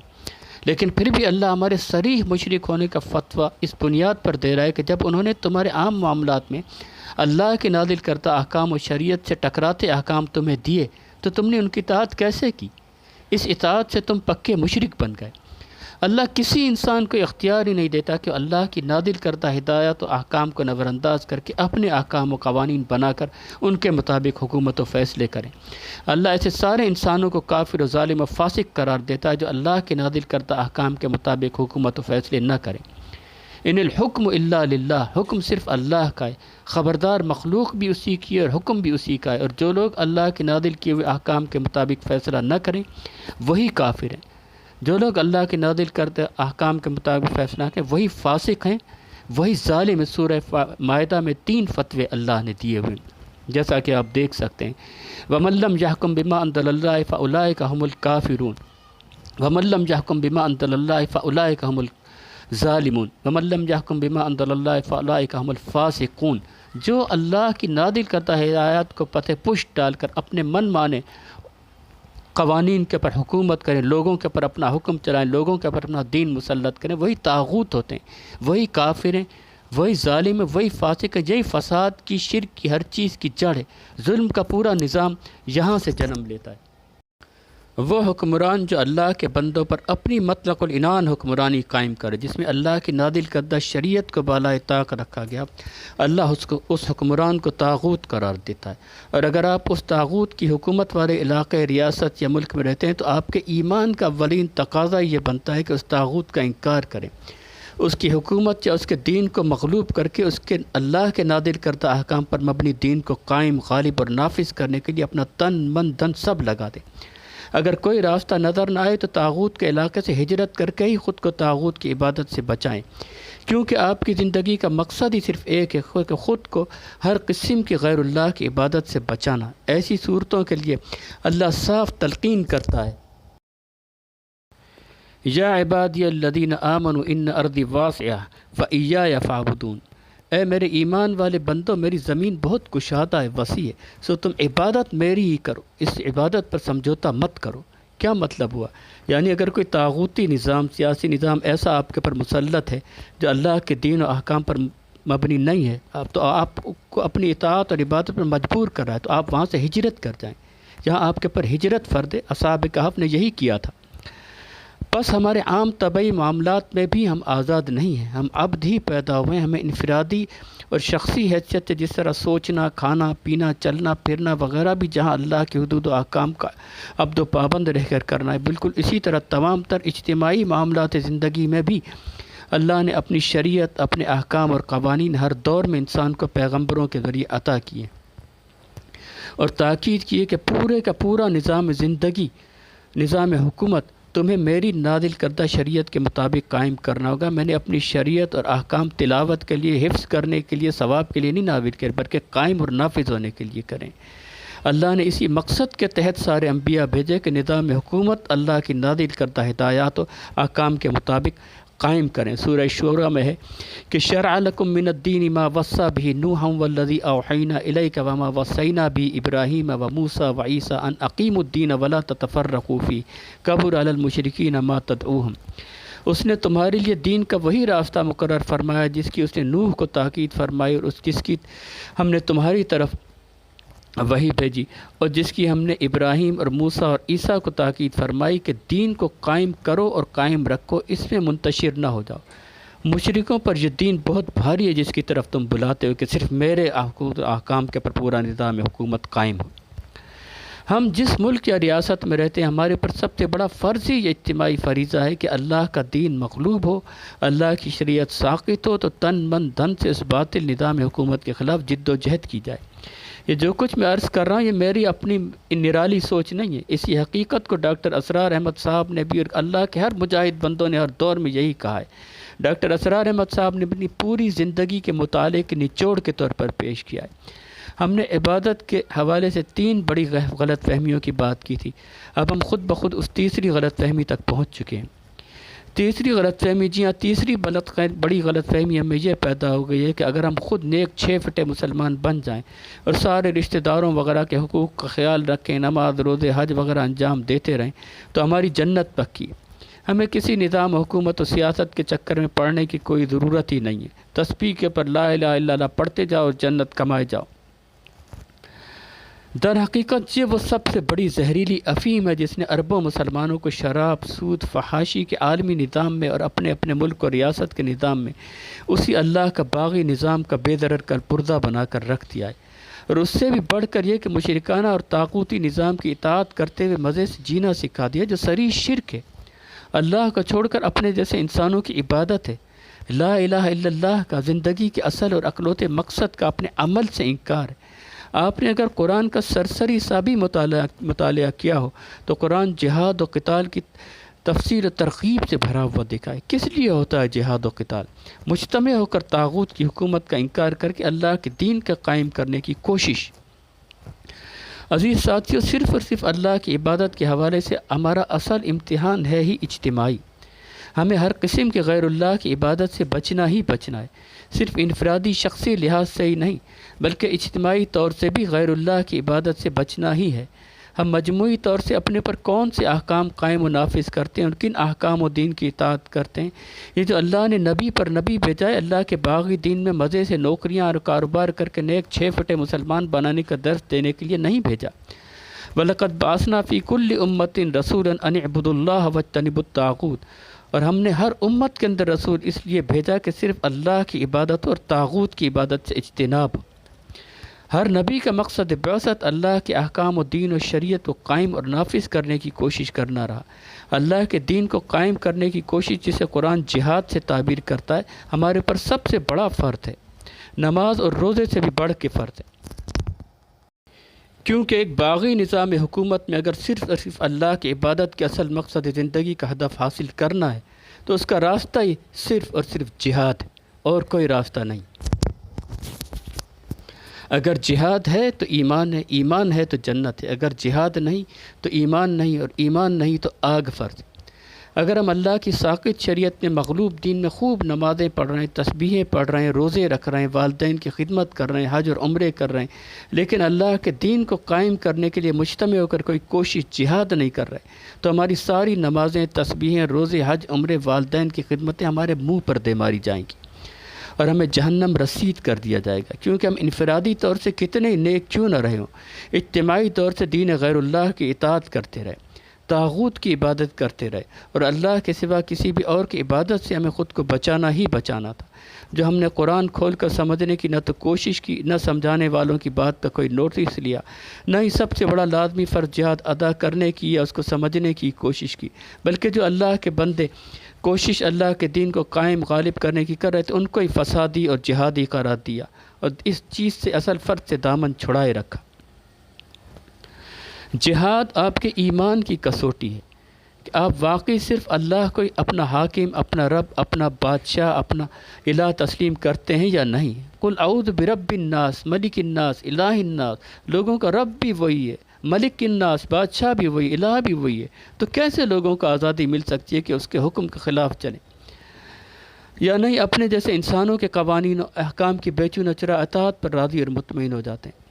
لیکن پھر بھی اللہ ہمارے صریح مشرک ہونے کا فتویٰ اس بنیاد پر دے رہا ہے کہ جب انہوں نے تمہارے عام معاملات میں اللہ کے نازل کردہ احکام و شریعت سے ٹکراتے احکام تمہیں دیے تو تم نے ان کی اطاعت کیسے کی؟ اس اطاعت سے تم پکے مشرک بن گئے۔ اللہ کسی انسان کو اختیار ہی نہیں دیتا کہ اللہ کی نازل کردہ ہدایات و احکام کو نظر انداز کر کے اپنے احکام و قوانین بنا کر ان کے مطابق حکومت و فیصلے کریں۔ اللہ ایسے سارے انسانوں کو کافر و ظالم و فاسق قرار دیتا ہے جو اللہ کے نازل کردہ احکام کے مطابق حکومت و فیصلے نہ کریں۔ ان الحکم الا للہ، حکم صرف اللہ کا ہے، خبردار مخلوق بھی اسی کی ہے اور حکم بھی اسی کا ہے، اور جو لوگ اللہ کے نازل کیے ہوئے احکام کے مطابق فیصلہ نہ کریں وہی کافر ہیں۔ جو لوگ اللہ کے نازل کرتے احکام کے مطابق فیصلہ کریں وہی فاسق ہیں، وہی ظالم ہیں۔ سورہ مائدہ میں 3 فتوے اللہ نے دیے ہوئے ہیں جیسا کہ آپ دیکھ سکتے ہیں۔ وَمَن لَّمْ يَحْكُم بِمَا أَنزَلَ اللَّهُ فَأُولَٰئِكَ هُمُ الْكَافِرُونَ وَمَن لَّمْ يَحْكُم بِمَا أَنزَلَ اللَّهُ فَأُولَٰئِكَ هُمُ الظَّالِمُونَ وَمَن لَّمْ يَحْكُم بِمَا أَنزَلَ اللَّهُ فَأُولَٰئِكَ هُمُ الْفَاسِقُونَ، جو اللہ کی نازل کردہ ہدایات کو پتہ پشت ڈال کر اپنے من مانے قوانین کے پر حکومت کریں، لوگوں کے پر اپنا حکم چلائیں، لوگوں کے پر اپنا دین مسلط کریں، وہی طاغوت ہوتے ہیں، وہی کافر ہیں، وہی ظالم ہے، وہی فاسق ہے۔ یہی فساد کی، شرک کی، ہر چیز کی جڑ ہے۔ ظلم کا پورا نظام یہاں سے جنم لیتا ہے۔ وہ حکمران جو اللہ کے بندوں پر اپنی مطلق العنان حکمرانی قائم کرے، جس میں اللہ کی نازل کردہ شریعت کو بالائے طاق رکھا گیا، اللہ اس حکمران کو طاغوت قرار دیتا ہے۔ اور اگر آپ اس طاغوت کی حکومت والے علاقے، ریاست یا ملک میں رہتے ہیں تو آپ کے ایمان کا اولین تقاضا یہ بنتا ہے کہ اس طاغوت کا انکار کریں، اس کی حکومت یا اس کے دین کو مغلوب کر کے اس کے اللہ کے نازل کردہ احکام پر مبنی دین کو قائم، غالب اور نافذ کرنے کے لیے اپنا تن من دھن سب لگا دیں۔ اگر کوئی راستہ نظر نہ آئے تو طاغوت کے علاقے سے ہجرت کر کے ہی خود کو طاغوت کی عبادت سے بچائیں، کیونکہ آپ کی زندگی کا مقصد ہی صرف ایک ہے کہ خود کو ہر قسم کی غیر اللہ کی عبادت سے بچانا۔ ایسی صورتوں کے لیے اللہ صاف تلقین کرتا ہے، یا عبادی الذین آمنوا ان ارضی واسعہ فایای فاعبدون، اے میرے ایمان والے بندو، میری زمین بہت کشادہ ہے، وسیع ہے، سو تم عبادت میری ہی کرو، اس عبادت پر سمجھوتا مت کرو۔ کیا مطلب ہوا؟ یعنی اگر کوئی طاغوتی نظام، سیاسی نظام ایسا آپ کے پر مسلط ہے جو اللہ کے دین و احکام پر مبنی نہیں ہے، تو آپ کو اپنی اطاعت اور عبادت پر مجبور کر رہا ہے، تو آپ وہاں سے ہجرت کر جائیں، جہاں آپ کے پر ہجرت فرض ہے۔ اصحاب کہف نے یہی کیا تھا۔ بس ہمارے عام طبعی معاملات میں بھی ہم آزاد نہیں ہیں، ہم عبد ہی پیدا ہوئے ہیں۔ ہمیں انفرادی اور شخصی حیثیت سے جس طرح سوچنا، کھانا پینا، چلنا پھرنا وغیرہ بھی جہاں اللہ کے حدود و احکام کا عبد و پابند رہ کر کرنا ہے، بالکل اسی طرح تمام تر اجتماعی معاملات زندگی میں بھی اللہ نے اپنی شریعت، اپنے احکام اور قوانین ہر دور میں انسان کو پیغمبروں کے ذریعے عطا کیے اور تاکید کیے کہ پورے کا پورا نظام زندگی، نظام حکومت تمہیں میری نازل کردہ شریعت کے مطابق قائم کرنا ہوگا۔ میں نے اپنی شریعت اور احکام تلاوت کے لیے، حفظ کرنے کے لیے، ثواب کے لیے نہیں نازل کر، بلکہ قائم اور نافذ ہونے کے لیے کریں۔ اللہ نے اسی مقصد کے تحت سارے انبیاء بھیجے کہ نظام حکومت اللہ کی نازل کردہ ہدایات و احکام کے مطابق قائم کریں۔ سورہ شورى میں ہے کہ شرع لکم من الدین ما وصى به نوحا والذی اوحینا الیک وما وصینا به ابراہیم وموسیٰ وعیسیٰ ان اقیموا الدین ولا تتفرقوا فیہ کبر علی المشرکین ما تدعوہم۔ اس نے تمہارے لیے دین کا وہی راستہ مقرر فرمایا جس کی اس نے نوح کو تاکید فرمائی، اور جس کی ہم نے تمہاری طرف وہی بھیجی، اور جس کی ہم نے ابراہیم اور موسیٰ اور عیسیٰ کو تاکید فرمائی کہ دین کو قائم کرو اور قائم رکھو، اس میں منتشر نہ ہو جاؤ۔ مشرکوں پر یہ دین بہت بھاری ہے جس کی طرف تم بلاتے ہو کہ صرف میرے احکام کے پر پورا نظام حکومت قائم ہو۔ ہم جس ملک یا ریاست میں رہتے ہیں، ہمارے پر سب سے بڑا فرض ہی یہ اجتماعی فریضہ ہے کہ اللہ کا دین مغلوب ہو، اللہ کی شریعت ساقط ہو، تو تن من دھن سے اس باطل نظام حکومت کے خلاف جد و جہد کی جائے۔ یہ جو کچھ میں عرض کر رہا ہوں یہ میری اپنی نرالی سوچ نہیں ہے، اسی حقیقت کو ڈاکٹر اسرار احمد صاحب نے بھی اور اللہ کے ہر مجاہد بندوں نے ہر دور میں یہی کہا ہے۔ ڈاکٹر اسرار احمد صاحب نے اپنی پوری زندگی کے مطالعے کے نچوڑ کے طور پر پیش کیا ہے۔ ہم نے عبادت کے حوالے سے 3 بڑی غلط فہمیوں کی بات کی تھی، اب ہم خود بخود اس تیسری غلط فہمی تک پہنچ چکے ہیں۔ تیسری غلط فہمی، جی ہاں، تیسری بڑی غلط فہمی ہمیں یہ پیدا ہو گئی ہے کہ اگر ہم خود نیک 6 فٹے مسلمان بن جائیں اور سارے رشتہ داروں وغیرہ کے حقوق کا خیال رکھیں، نماز، روزے، حج وغیرہ انجام دیتے رہیں تو ہماری جنت پکی۔ ہمیں کسی نظام، حکومت و سیاست کے چکر میں پڑنے کی کوئی ضرورت ہی نہیں ہے۔ تسبیح کے پر لا الہ الا اللہ پڑھتے جاؤ اور جنت کمائے جاؤ۔ در حقیقت یہ وہ سب سے بڑی زہریلی افیم ہے جس نے اربوں مسلمانوں کو شراب، سود، فحاشی کے عالمی نظام میں اور اپنے اپنے ملک اور ریاست کے نظام میں اسی اللہ کا باغی نظام کا بے ضرر کر پردہ بنا کر رکھ دیا ہے، اور اس سے بھی بڑھ کر یہ کہ مشرکانہ اور طاغوتی نظام کی اطاعت کرتے ہوئے مزے سے جینا سکھا دیا، جو صریح شرک ہے، اللہ کو چھوڑ کر اپنے جیسے انسانوں کی عبادت ہے، لا الہ الا اللہ کا زندگی کے اصل اور اکلوتے مقصد کا اپنے عمل سے انکار ہے۔ آپ نے اگر قرآن کا سرسری سا بھی مطالعہ کیا ہو تو قرآن جہاد و قتال کی تفسیر و ترغیب سے بھرا ہوا دکھا ہے۔ کس لیے ہوتا ہے جہاد و قتال؟ مجتمع ہو کر طاغوت کی حکومت کا انکار کر کے اللہ کے دین کا قائم کرنے کی کوشش۔ عزیز ساتھیو، صرف اور صرف اللہ کی عبادت کے حوالے سے ہمارا اصل امتحان ہے ہی اجتماعی۔ ہمیں ہر قسم کے غیر اللہ کی عبادت سے بچنا ہی بچنا ہے، صرف انفرادی شخصی لحاظ سے ہی نہیں بلکہ اجتماعی طور سے بھی غیر اللہ کی عبادت سے بچنا ہی ہے۔ ہم مجموعی طور سے اپنے پر کون سے احکام قائم و نافذ کرتے ہیں اور کن احکام و دین کی اطاعت کرتے ہیں؟ یہ جو اللہ نے نبی پر نبی بھیجا ہے، اللہ کے باغی دین میں مزے سے نوکریاں اور کاروبار کر کے نیک 6 فٹے مسلمان بنانے کا درس دینے کے لیے نہیں بھیجا۔ وَلَقَدْ بَعَثْنَا فِي كُلِّ أُمَّةٍ رَسُولًا أَنِ اعْبُدُوا اللَّهَ وَاجْتَنِبُوا الطَّاغُوتَ، اور ہم نے ہر امت کے اندر رسول اس لیے بھیجا کہ صرف اللہ کی عبادت اور طاغوت کی عبادت سے اجتناب ہو۔ ہر نبی کا مقصد بعثت اللہ کے احکام و دین و شریعت کو قائم اور نافذ کرنے کی کوشش کرنا رہا۔ اللہ کے دین کو قائم کرنے کی کوشش جسے قرآن جہاد سے تعبیر کرتا ہے، ہمارے اوپر سب سے بڑا فرض ہے، نماز اور روزے سے بھی بڑھ کے فرض ہے، کیونکہ ایک باغی نظام حکومت میں اگر صرف اور صرف اللہ کی عبادت کے اصل مقصد زندگی کا ہدف حاصل کرنا ہے تو اس کا راستہ ہی صرف اور صرف جہاد ہے، اور کوئی راستہ نہیں۔ اگر جہاد ہے تو ایمان ہے، ایمان ہے تو جنت ہے، اگر جہاد نہیں تو ایمان نہیں، اور ایمان نہیں تو آگ فرض ہے۔ اگر ہم اللہ کی ساقط شریعت میں مغلوب دین میں خوب نمازیں پڑھ رہے ہیں، تسبیحیں پڑھ رہے ہیں، روزے رکھ رہے ہیں، والدین کی خدمت کر رہے ہیں، حج اور عمرے کر رہے ہیں، لیکن اللہ کے دین کو قائم کرنے کے لیے مجتمع ہو کر کوئی کوشش جہاد نہیں کر رہے، تو ہماری ساری نمازیں، تسبیحیں، روزے، حج، عمرے، والدین کی خدمتیں ہمارے منہ پر دے ماری جائیں گی، اور ہمیں جہنم رسید کر دیا جائے گا، کیونکہ ہم انفرادی طور سے کتنے ہی نیک کیوں نہ رہے ہوں، اجتماعی طور سے دین غیر اللہ کی اطاعت کرتے رہے، طاغوت کی عبادت کرتے رہے، اور اللہ کے سوا کسی بھی اور کی عبادت سے ہمیں خود کو بچانا ہی بچانا تھا۔ جو ہم نے قرآن کھول کر سمجھنے کی نہ تو کوشش کی، نہ سمجھانے والوں کی بات کا کوئی نوٹس لیا، نہ ہی سب سے بڑا لازمی فرض جہاد ادا کرنے کی یا اس کو سمجھنے کی کوشش کی، بلکہ جو اللہ کے بندے کوشش اللہ کے دین کو قائم غالب کرنے کی کر رہے تھے، ان کو ہی فسادی اور جہادی قرار دیا، اور اس چیز سے اصل فرد سے دامن چھڑائے رکھا۔ جہاد آپ کے ایمان کی کسوٹی ہے کہ آپ واقعی صرف اللہ کو اپنا حاکم، اپنا رب، اپنا بادشاہ، اپنا الہ تسلیم کرتے ہیں یا نہیں۔ قل اعوذ برب الناس، ملک الناس، الہ الناس، لوگوں کا رب بھی وہی ہے، ملک الناس، بادشاہ بھی وہی، الہ بھی وہی ہے، تو کیسے لوگوں کو آزادی مل سکتی ہے کہ اس کے حکم کے خلاف چلیں، یا نہیں اپنے جیسے انسانوں کے قوانین و احکام کی بے چونچرا اطاعت پر راضی اور مطمئن ہو جاتے ہیں۔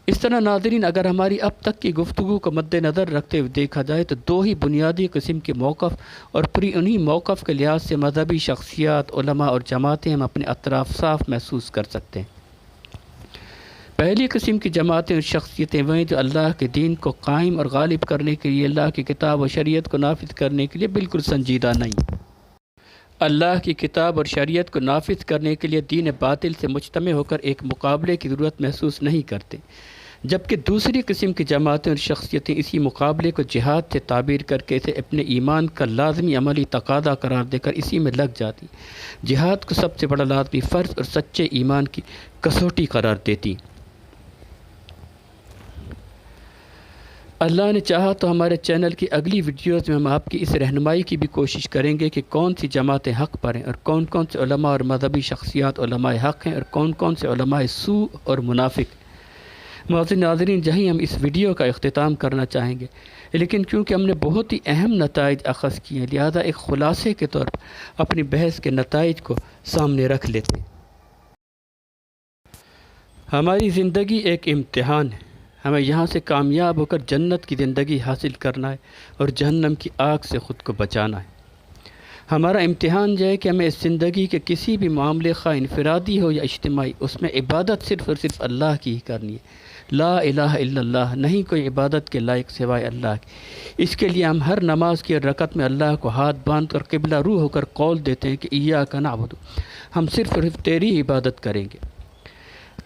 اس طرح ناظرین، اگر ہماری اب تک کی گفتگو کو مد نظر رکھتے ہوئے دیکھا جائے تو دو ہی بنیادی قسم کے موقف، اور پھر انہی موقف کے لحاظ سے مذہبی شخصیات، علماء اور جماعتیں ہم اپنے اطراف صاف محسوس کر سکتے ہیں۔ پہلی قسم کی جماعتیں اور شخصیتیں وہ ہیں جو اللہ کے دین کو قائم اور غالب کرنے کے لیے، اللہ کی کتاب و شریعت کو نافذ کرنے کے لیے بالکل سنجیدہ نہیں، اللہ کی کتاب اور شریعت کو نافذ کرنے کے لیے دین باطل سے مجتمع ہو کر ایک مقابلے کی ضرورت محسوس نہیں کرتے، جبکہ دوسری قسم کی جماعتیں اور شخصیتیں اسی مقابلے کو جہاد سے تعبیر کر کے اسے اپنے ایمان کا لازمی عملی تقاضا قرار دے کر اسی میں لگ جاتی، جہاد کو سب سے بڑا لازمی فرض اور سچے ایمان کی کسوٹی قرار دیتی۔ اللہ نے چاہا تو ہمارے چینل کی اگلی ویڈیوز میں ہم آپ کی اس رہنمائی کی بھی کوشش کریں گے کہ کون سی جماعتیں حق پر ہیں، اور کون کون سے علماء اور مذہبی شخصیات علماء حق ہیں، اور کون کون سے علماء سوء اور منافق۔ معزز ناظرین، جہیں ہم اس ویڈیو کا اختتام کرنا چاہیں گے، لیکن کیونکہ ہم نے بہت ہی اہم نتائج اخذ کیے ہیں، لہذا ایک خلاصے کے طور پر اپنی بحث کے نتائج کو سامنے رکھ لیتے ہیں۔ ہماری زندگی ایک امتحان ہے، ہمیں یہاں سے کامیاب ہو کر جنت کی زندگی حاصل کرنا ہے اور جہنم کی آگ سے خود کو بچانا ہے۔ ہمارا امتحان یہ ہے کہ ہمیں اس زندگی کے کسی بھی معاملے، خواہ انفرادی ہو یا اجتماعی، اس میں عبادت صرف اور صرف اللہ کی ہی کرنی ہے۔ لا الہ الا اللہ، نہیں کوئی عبادت کے لائق سوائے اللہ کی۔ اس کے لیے ہم ہر نماز کی رکعت میں اللہ کو ہاتھ باندھ کر قبلہ رو ہو کر قول دیتے ہیں کہ ایاک نعبد، ہم صرف اور صرف تیری عبادت کریں گے۔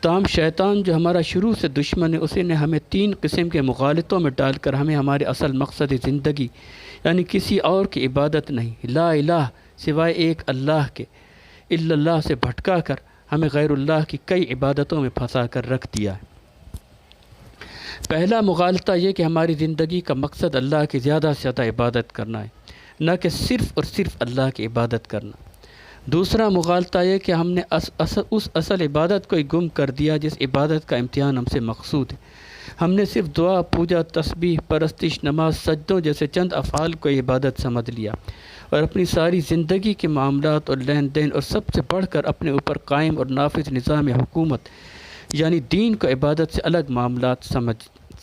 تاہم شیطان جو ہمارا شروع سے دشمن ہے، اسی نے ہمیں تین قسم کے مغالطوں میں ڈال کر ہمیں ہمارے اصل مقصد زندگی یعنی کسی اور کی عبادت نہیں، لا الہ سوائے ایک اللہ کے، الا اللہ سے بھٹکا کر ہمیں غیر اللہ کی کئی عبادتوں میں پھنسا کر رکھ دیا ہے۔ پہلا مغالطہ یہ کہ ہماری زندگی کا مقصد اللہ کی زیادہ سے زیادہ عبادت کرنا ہے، نہ کہ صرف اور صرف اللہ کی عبادت کرنا۔ دوسرا مغالطہ یہ کہ ہم نے اس اصل عبادت کو ہی گم کر دیا جس عبادت کا امتحان ہم سے مقصود ہے۔ ہم نے صرف دعا، پوجا، تسبیح، پرستش، نماز، سجدوں جیسے چند افعال کو عبادت سمجھ لیا، اور اپنی ساری زندگی کے معاملات اور لین دین، اور سب سے بڑھ کر اپنے اوپر قائم اور نافذ نظام حکومت یعنی دین کو عبادت سے الگ معاملات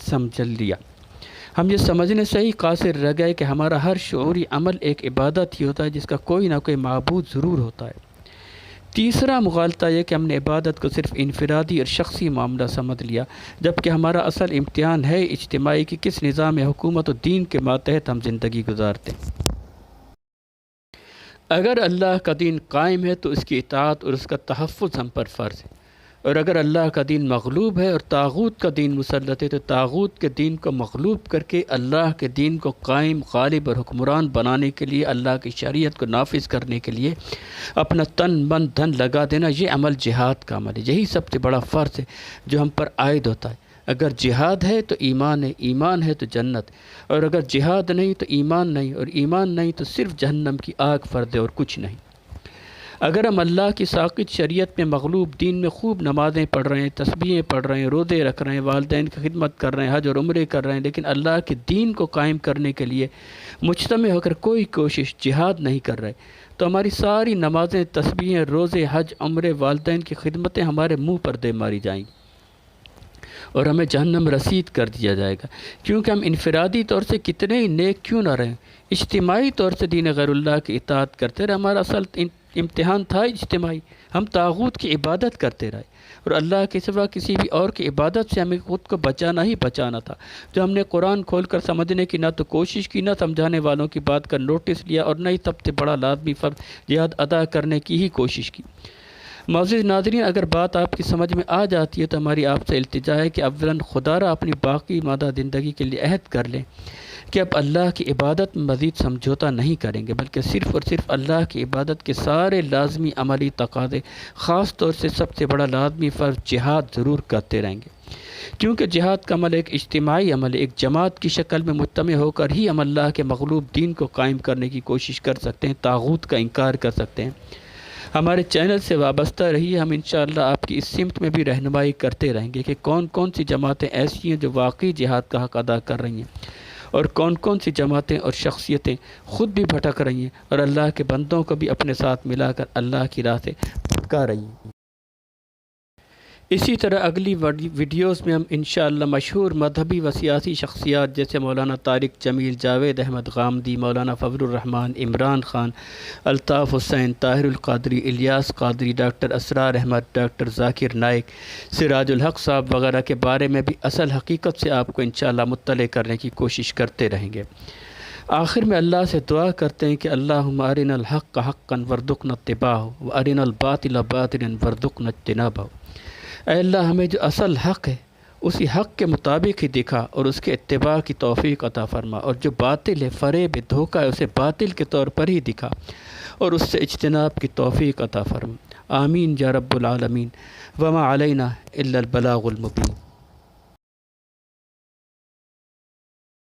سمجھ لیا۔ ہم یہ سمجھنے سے ہی قاصر رہ گئے کہ ہمارا ہر شعوری عمل ایک عبادت ہی ہوتا ہے جس کا کوئی نہ کوئی معبود ضرور ہوتا ہے۔ تیسرا مغالطہ یہ کہ ہم نے عبادت کو صرف انفرادی اور شخصی معاملہ سمجھ لیا، جبکہ ہمارا اصل امتحان ہے اجتماعی کہ کس نظام حکومت و دین کے ماتحت ہم زندگی گزارتے ہیں۔ اگر اللہ کا دین قائم ہے تو اس کی اطاعت اور اس کا تحفظ ہم پر فرض ہے، اور اگر اللہ کا دین مغلوب ہے اور طاغوت کا دین مسلط ہے تو طاغوت کے دین کو مغلوب کر کے اللہ کے دین کو قائم غالب اور حکمران بنانے کے لیے، اللہ کی شریعت کو نافذ کرنے کے لیے اپنا تن من دھن لگا دینا، یہ عمل جہاد کا عمل ہے۔ یہی سب سے بڑا فرض ہے جو ہم پر عائد ہوتا ہے۔ اگر جہاد ہے تو ایمان ہے، ایمان ہے تو جنت، اور اگر جہاد نہیں تو ایمان نہیں، اور ایمان نہیں تو صرف جہنم کی آگ فرد ہے اور کچھ نہیں۔ اگر ہم اللہ کی ساقط شریعت میں مغلوب دین میں خوب نمازیں پڑھ رہے ہیں، تسبیحیں پڑھ رہے ہیں، روزے رکھ رہے ہیں، والدین کی خدمت کر رہے ہیں، حج اور عمرے کر رہے ہیں، لیکن اللہ کے دین کو قائم کرنے کے لیے مجتمع ہو کر کوئی کوشش جہاد نہیں کر رہے، تو ہماری ساری نمازیں، تسبیحیں، روزے، حج، عمرے، والدین کی خدمتیں ہمارے منہ پر دے ماری جائیں گی اور ہمیں جہنم رسید کر دیا جائے گا، کیونکہ ہم انفرادی طور سے کتنے ہی نیک کیوں نہ رہیں، اجتماعی طور سے دین غیر اللہ کی اطاعت کرتے رہے۔ ہمارا اصل امتحان تھا اجتماعی، ہم طاغوت کی عبادت کرتے رہے اور اللہ کے سوا کسی بھی اور کی عبادت سے ہمیں خود کو بچانا ہی بچانا تھا۔ جو ہم نے قرآن کھول کر سمجھنے کی نہ تو کوشش کی، نہ سمجھانے والوں کی بات کا نوٹس لیا، اور نہ ہی سب سے بڑا لازمی فرض جہاد ادا کرنے کی ہی کوشش کی۔ معزز ناظرین، اگر بات آپ کی سمجھ میں آ جاتی ہے تو ہماری آپ سے التجا ہے کہ اولاً خدا را اپنی باقی مادہ زندگی کے لیے عہد کر لیں کہ اب اللہ کی عبادت میں مزید سمجھوتا نہیں کریں گے، بلکہ صرف اور صرف اللہ کی عبادت کے سارے لازمی عملی تقاضے، خاص طور سے سب سے بڑا لازمی فرض جہاد ضرور کرتے رہیں گے، کیونکہ جہاد کا عمل ایک اجتماعی عمل ہے۔ ایک جماعت کی شکل میں مجتمع ہو کر ہی ہم اللہ کے مغلوب دین کو قائم کرنے کی کوشش کر سکتے ہیں، طاغوت کا انکار کر سکتے ہیں۔ ہمارے چینل سے وابستہ رہیے، ہم انشاءاللہ آپ کی اس سمت میں بھی رہنمائی کرتے رہیں گے کہ کون کون سی جماعتیں ایسی ہیں جو واقعی جہاد کا حق ادا کر رہی ہیں، اور کون کون سی جماعتیں اور شخصیتیں خود بھی بھٹک رہی ہیں اور اللہ کے بندوں کو بھی اپنے ساتھ ملا کر اللہ کی راہ سے بھٹکا رہی ہیں۔ اسی طرح اگلی ویڈیوز میں ہم انشاءاللہ مشہور مذہبی و سیاسی شخصیات جیسے مولانا طارق جمیل، جاوید احمد غامدی، مولانا فضل الرحمن، عمران خان، الطاف حسین، طاہر القادری، الیاس قادری، ڈاکٹر اسرار احمد، ڈاکٹر ذاکر نائک، سراج الحق صاحب وغیرہ کے بارے میں بھی اصل حقیقت سے آپ کو انشاءاللہ مطلع کرنے کی کوشش کرتے رہیں گے۔ آخر میں اللہ سے دعا کرتے ہیں کہ اللہم ارنا الحق حقا وارزقنا اتباعہ وارنا الباطل باطلا وارزقنا اجتنابہ۔ اے اللہ، ہمیں جو اصل حق ہے اسی حق کے مطابق ہی دکھا اور اس کے اتباع کی توفیق عطا فرما، اور جو باطل ہے، فریب ہے، دھوکہ ہے، اسے باطل کے طور پر ہی دکھا اور اس سے اجتناب کی توفیق عطا فرما۔ آمین یا رب العالمین۔ وما علینا الا البلاغ المبین۔